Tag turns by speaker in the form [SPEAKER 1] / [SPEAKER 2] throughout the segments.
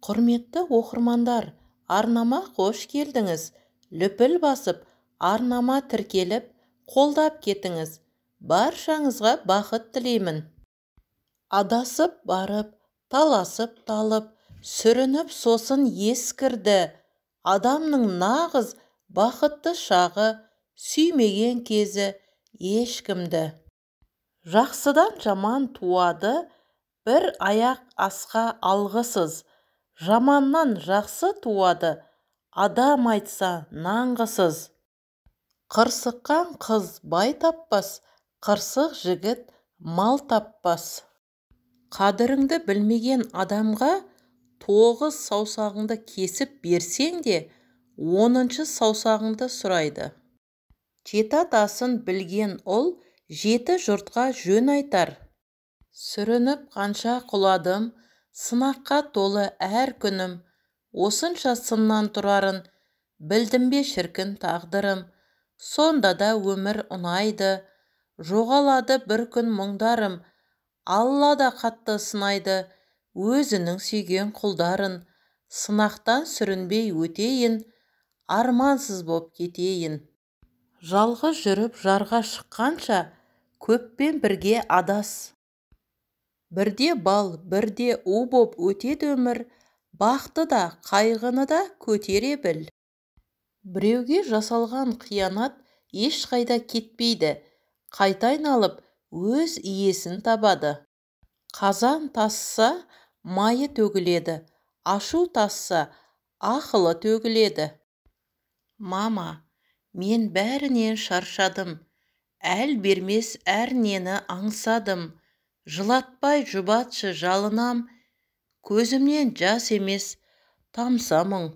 [SPEAKER 1] Құрметті оқырмандар, арнама қош келдіңіз. Лүпіл басып, арнама тіркеліп, қолдап кетіңіз. Баршаңызға бақыт тілеймін. Адасып барып, таласып талып, сүрініп сосын ескірді. Адамның нағыз бақытты шағы, сүймеген кезі ешкімді. Жақсыдан жаман туады, бір аяқ асқа алғысыз. Жаманнан жақсы туады, адам айтса нанғысыз. Қырсыққан қыз бай таппас, қырсық жігіт мал таппас. Қадіріңді білмеген адамға 9 саусағыңды кесіп берсең де, 10-шы саусағыңды сұрайды. Жеті атасын білген ұл 7 жұртқа жөн айтар. Сүрініп қанша құладым, сынаққа толы әр күнім, осынша сыннан тұрарын білдім бе шіркін тағдырым. Сонда да өмір ұнайды, жоғалады бір күн мұңдарым. Алла да қатты сынайды өзінің сүйген құлдарын. Сынақтан сүрінбей өтейін, армансыз боп кетейін. Жалғыз жүріп жарға шыққанша, көппен бірге адас. Бірде бал, бірде у боп өтеді өмір, бақты да, қайғыны да көтере біл. Біреуге жасалған қиянат ешқайда кетпейді, қайта айналып өз иесін табады. Қазан тасса, майы төгіледі, ашу тасса, ақылы төгіледі. Мама, мен бәрінен шаршадым, әл бермес әрнені аңсадым. Жылатпай жұбатшы жалынам, көзімнен жас емес тамса мұң.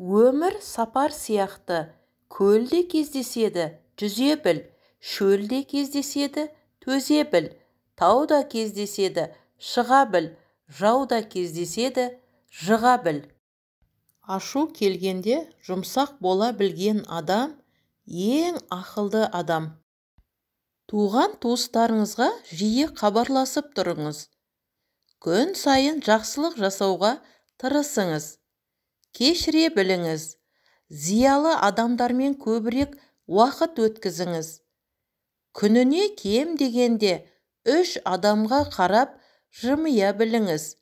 [SPEAKER 1] Өмір сапар сияқты, көлде кездеседі, жүзе біл. Шөлде кездеседі, төзе біл. Тауда кездеседі, шыға біл. Жауда кездеседі, жыға біл. Ашу келгенде жұмсақ бола білген адам ең ақылды адам. Туған туыстарыңызға жиі хабарласып тұрыңыз. Күн сайын жақсылық жасауға тырысыңыз. Кешіре біліңіз. Зиялы адамдармен көбірек уақыт өткізіңіз. Күніне кем дегенде 3 адамға қарап жымия біліңіз.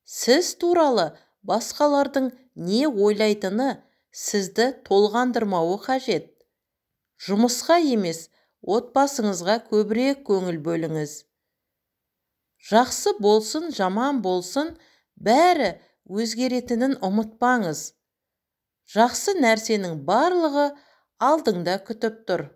[SPEAKER 1] Сіз туралы басқалардың не ойлайтыны сізді толғандырмауы қажет. Жұмысқа емес, отбасыңызға көбірек көңіл бөліңіз. Жақсы болсын, жаман болсын, бәрі өзгеретінін ұмытпаңыз. Жақсы нәрсенің барлығы алдыңда күтіп тұр.